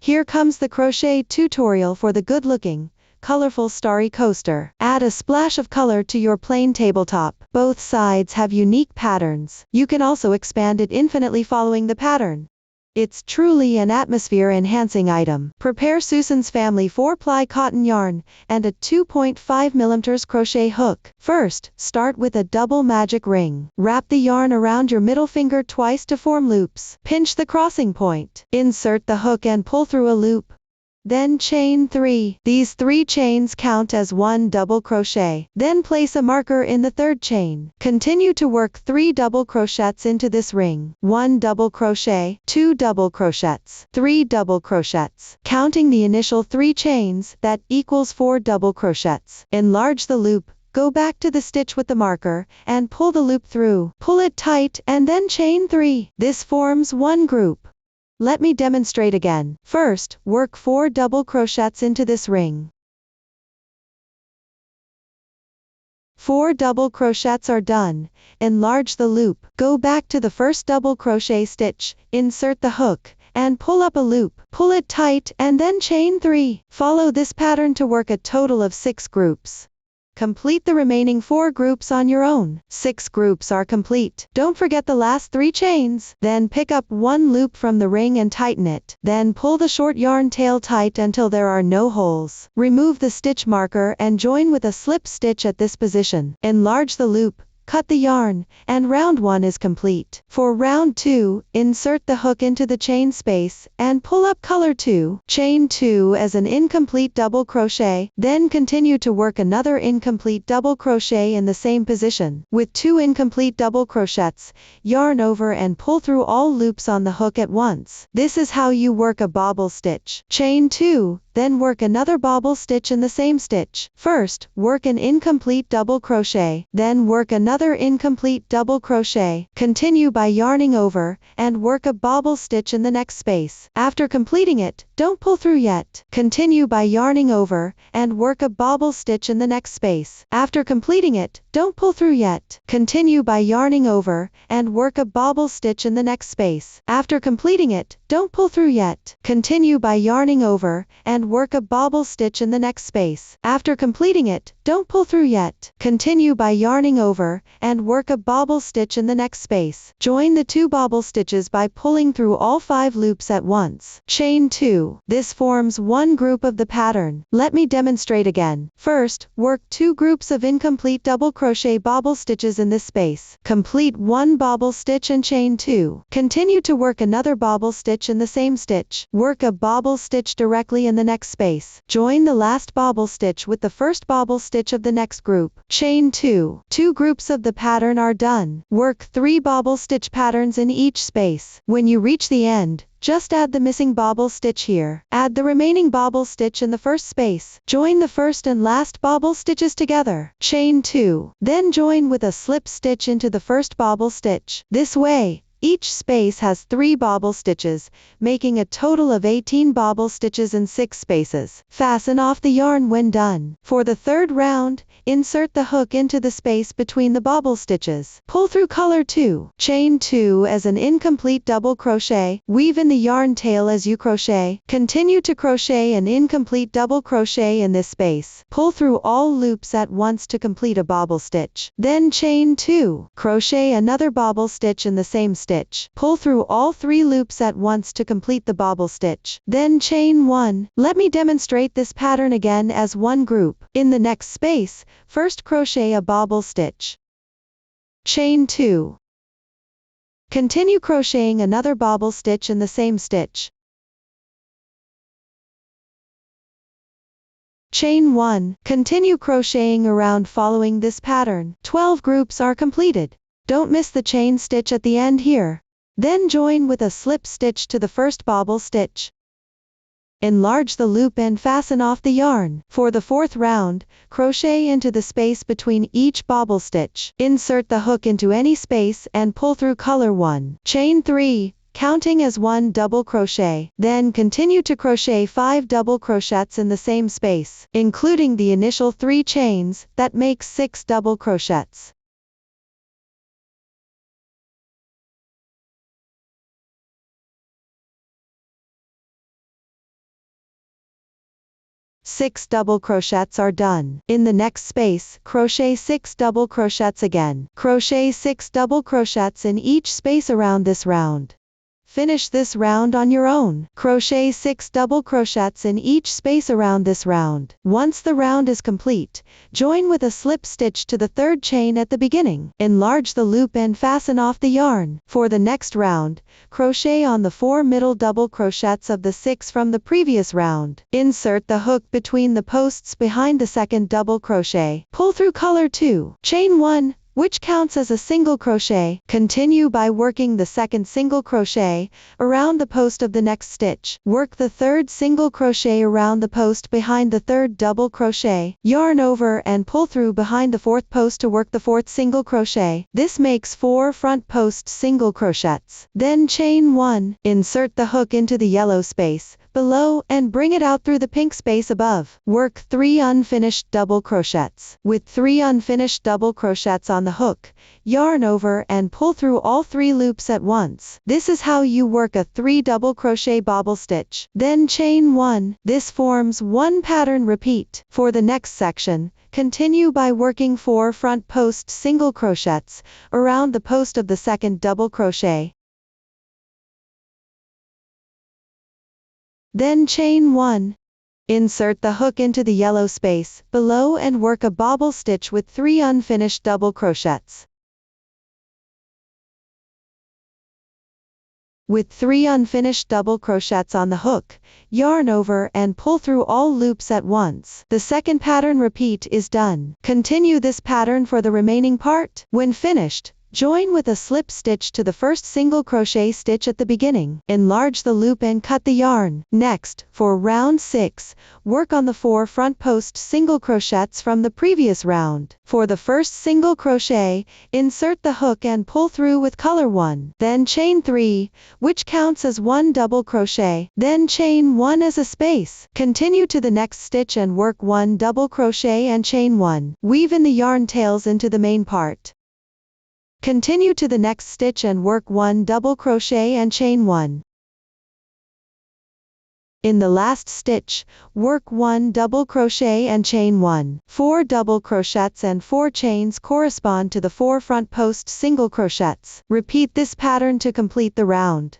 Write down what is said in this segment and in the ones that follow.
Here comes the crochet tutorial for the good-looking, colorful starry coaster. Add a splash of color to your plain tabletop. Both sides have unique patterns. You can also expand it infinitely following the pattern. It's truly an atmosphere-enhancing item. Prepare Susan's family 4-ply cotton yarn and a 2.5 mm crochet hook. First, start with a double magic ring. Wrap the yarn around your middle finger twice to form loops. Pinch the crossing point. Insert the hook and pull through a loop. Then chain 3. These 3 chains count as 1 double crochet. Then place a marker in the 3rd chain. Continue to work 3 double crochets into this ring. 1 double crochet, 2 double crochets, 3 double crochets. Counting the initial 3 chains, that equals 4 double crochets. Enlarge the loop. Go back to the stitch with the marker, and pull the loop through. Pull it tight, and then chain 3. This forms one group. Let me demonstrate again. First, work 4 double crochets into this ring. 4 double crochets are done. Enlarge the loop. Go back to the first double crochet stitch, insert the hook, and pull up a loop. Pull it tight, and then chain 3. Follow this pattern to work a total of 6 groups. Complete the remaining 4 groups on your own. 6 groups are complete. Don't forget the last 3 chains. Then pick up 1 loop from the ring and tighten it. Then pull the short yarn tail tight until there are no holes. Remove the stitch marker and join with a slip stitch at this position. Enlarge the loop. Cut the yarn, and round 1 is complete. For round 2, insert the hook into the chain space, and pull up color 2. Chain 2 as an incomplete double crochet, then continue to work another incomplete double crochet in the same position. With 2 incomplete double crochets, yarn over and pull through all loops on the hook at once. This is how you work a bobble stitch. Chain 2, then work another bobble stitch in the same stitch. First, work an incomplete double crochet, then work another incomplete double crochet. Continue by yarning over, and work a bobble stitch in the next space. After completing it, don't pull through yet. Continue by yarning over, and work a bobble stitch in the next space. After completing it, don't pull through yet. Continue by yarning over, and work a bobble stitch in the next space. After completing it, don't pull through yet. Continue by yarning over, and work a bobble stitch in the next space. After completing it, don't pull through yet. Continue by yarning over, and work a bobble stitch in the next space. Join the 2 bobble stitches by pulling through all 5 loops at once. Chain 2. This forms one group of the pattern. Let me demonstrate again. First, work 2 groups of incomplete double crochet bobble stitches in this space. Complete 1 bobble stitch and chain 2. Continue to work another bobble stitch in the same stitch. Work a bobble stitch directly in the next space. Join the last bobble stitch with the first bobble stitch of the next group. Chain 2. 2 groups of the pattern are done. Work 3 bobble stitch patterns in each space. When you reach the end, just add the missing bobble stitch here. Add the remaining bobble stitch in the first space. Join the first and last bobble stitches together. Chain 2. Then join with a slip stitch into the first bobble stitch. This way, each space has 3 bobble stitches, making a total of 18 bobble stitches in 6 spaces. Fasten off the yarn when done. For the 3rd round, insert the hook into the space between the bobble stitches. Pull through color 2. Chain 2 as an incomplete double crochet. Weave in the yarn tail as you crochet. Continue to crochet an incomplete double crochet in this space. Pull through all loops at once to complete a bobble stitch. Then chain 2. Crochet another bobble stitch in the same stitch. Pull through all 3 loops at once to complete the bobble stitch. Then chain 1. Let me demonstrate this pattern again as one group. In the next space, first crochet a bobble stitch. Chain 2. Continue crocheting another bobble stitch in the same stitch. Chain 1. Continue crocheting around following this pattern. 12 groups are completed. Don't miss the chain stitch at the end here. Then join with a slip stitch to the first bobble stitch. Enlarge the loop and fasten off the yarn. For the 4th round, crochet into the space between each bobble stitch. Insert the hook into any space and pull through color 1. Chain 3, counting as 1 double crochet. Then continue to crochet 5 double crochets in the same space, including the initial 3 chains, that makes 6 double crochets. 6 double crochets are done. In the next space, crochet 6 double crochets again. Crochet 6 double crochets in each space around this round. Finish this round on your own. Crochet 6 double crochets in each space around this round. Once the round is complete, join with a slip stitch to the third chain at the beginning. Enlarge the loop and fasten off the yarn. For the next round, crochet on the 4 middle double crochets of the 6 from the previous round. Insert the hook between the posts behind the second double crochet. Pull through color 2, chain 1, which counts as a single crochet. Continue by working the second single crochet around the post of the next stitch. Work the third single crochet around the post behind the third double crochet. Yarn over and pull through behind the fourth post to work the fourth single crochet. This makes 4 front post single crochets. Then chain 1. Insert the hook into the yellow space below and bring it out through the pink space above. Work 3 unfinished double crochets. With 3 unfinished double crochets on the hook, yarn over and pull through all 3 loops at once. This is how you work a 3 double crochet bobble stitch. Then chain 1. This forms 1 pattern. Repeat. For the next section, continue by working 4 front post single crochets around the post of the second double crochet. Then chain 1. Insert the hook into the yellow space below and work a bobble stitch with 3 unfinished double crochets. With 3 unfinished double crochets on the hook, yarn over and pull through all loops at once. The second pattern repeat is done. Continue this pattern for the remaining part. When finished, join with a slip stitch to the first single crochet stitch at the beginning. Enlarge the loop and cut the yarn. Next, for round 6, work on the 4 front post single crochets from the previous round. For the first single crochet, insert the hook and pull through with color 1. Then chain 3, which counts as 1 double crochet. Then chain 1 as a space. Continue to the next stitch and work 1 double crochet and chain 1. Weave in the yarn tails into the main part. Continue to the next stitch and work 1 double crochet and chain 1. In the last stitch, work 1 double crochet and chain 1. 4 double crochets and 4 chains correspond to the 4 front post single crochets. Repeat this pattern to complete the round.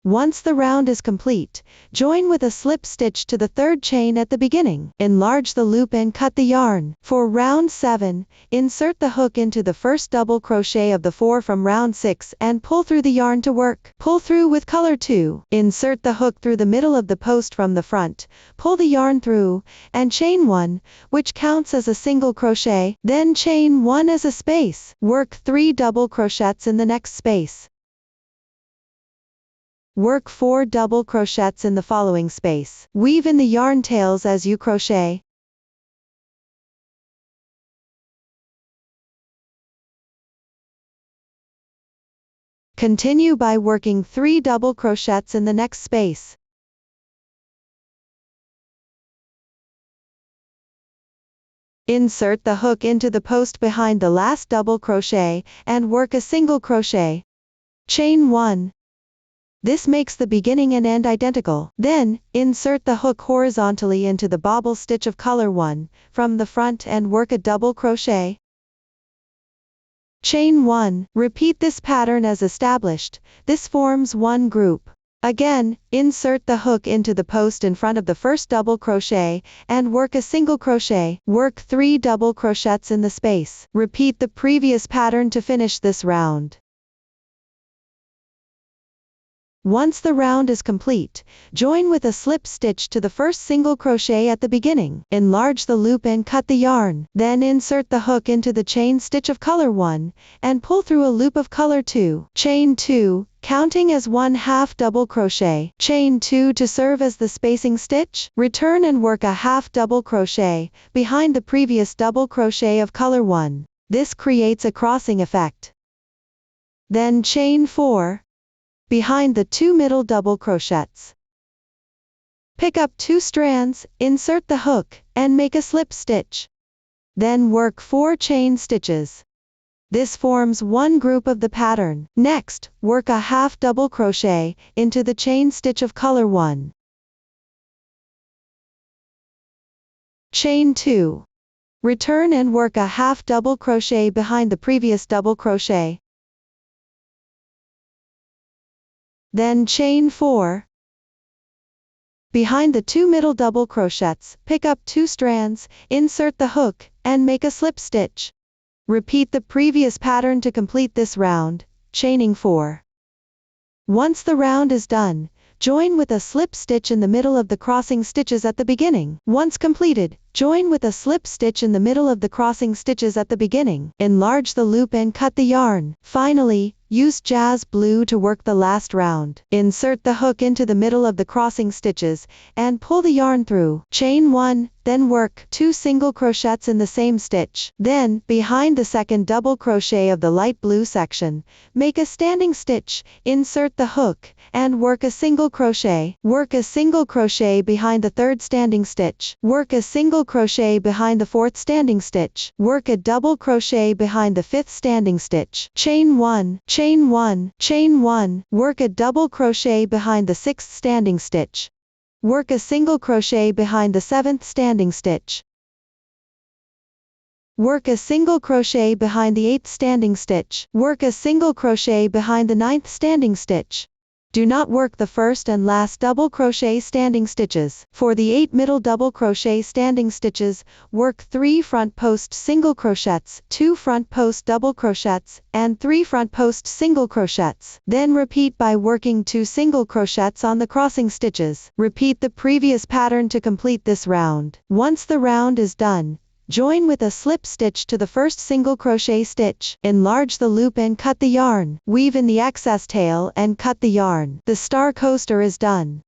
Once the round is complete, join with a slip stitch to the third chain at the beginning. Enlarge the loop and cut the yarn. For round 7, insert the hook into the first double crochet of the 4 from round 6 and pull through the yarn to work. Pull through with color 2. Insert the hook through the middle of the post from the front, pull the yarn through, and chain 1, which counts as a single crochet. Then chain 1 as a space. Work 3 double crochets in the next space. Work 4 double crochets in the following space. Weave in the yarn tails as you crochet. Continue by working 3 double crochets in the next space. Insert the hook into the post behind the last double crochet and work a single crochet. Chain 1. This makes the beginning and end identical. Then, insert the hook horizontally into the bobble stitch of color 1 from the front and work a double crochet. Chain 1. Repeat this pattern as established. This forms one group. Again, insert the hook into the post in front of the first double crochet and work a single crochet. Work 3 double crochets in the space. Repeat the previous pattern to finish this round. Once the round is complete, join with a slip stitch to the first single crochet at the beginning. Enlarge the loop and cut the yarn. Then insert the hook into the chain stitch of color 1 and pull through a loop of color 2. Chain 2, counting as 1/2 double crochet. Chain 2 to serve as the spacing stitch. Return and work a half double crochet behind the previous double crochet of color 1. This creates a crossing effect. Then chain 4. Behind the 2 middle double crochets. Pick up 2 strands, insert the hook, and make a slip stitch. Then work 4 chain stitches. This forms one group of the pattern. Next, work a half double crochet into the chain stitch of color 1. Chain 2. Return and work a half double crochet behind the previous double crochet. Then chain 4. Behind the 2 middle double crochets, pick up 2 strands, insert the hook, and make a slip stitch. Repeat the previous pattern to complete this round, chaining 4. Once the round is done, join with a slip stitch in the middle of the crossing stitches at the beginning. Once completed, join with a slip stitch in the middle of the crossing stitches at the beginning. Enlarge the loop and cut the yarn. Finally, use jazz blue to work the last round. Insert the hook into the middle of the crossing stitches, and pull the yarn through. Chain 1, then work 2 single crochets in the same stitch. Then, behind the second double crochet of the light blue section, make a standing stitch, insert the hook, and work a single crochet. Work a single crochet behind the third standing stitch. Work a single crochet behind the fourth standing stitch. Work a double crochet behind the fifth standing stitch. Chain 1, chain 1, chain 1, work a double crochet behind the sixth standing stitch. Work a single crochet behind the seventh standing stitch. Work a single crochet behind the eighth standing stitch. Work a single crochet behind the ninth standing stitch. Do not work the first and last double crochet standing stitches. For the 8 middle double crochet standing stitches, work 3 front post single crochets, 2 front post double crochets, and 3 front post single crochets. Then repeat by working 2 single crochets on the crossing stitches. Repeat the previous pattern to complete this round. Once the round is done, join with a slip stitch to the first single crochet stitch. Enlarge the loop and cut the yarn. Weave in the excess tail and cut the yarn. The star coaster is done.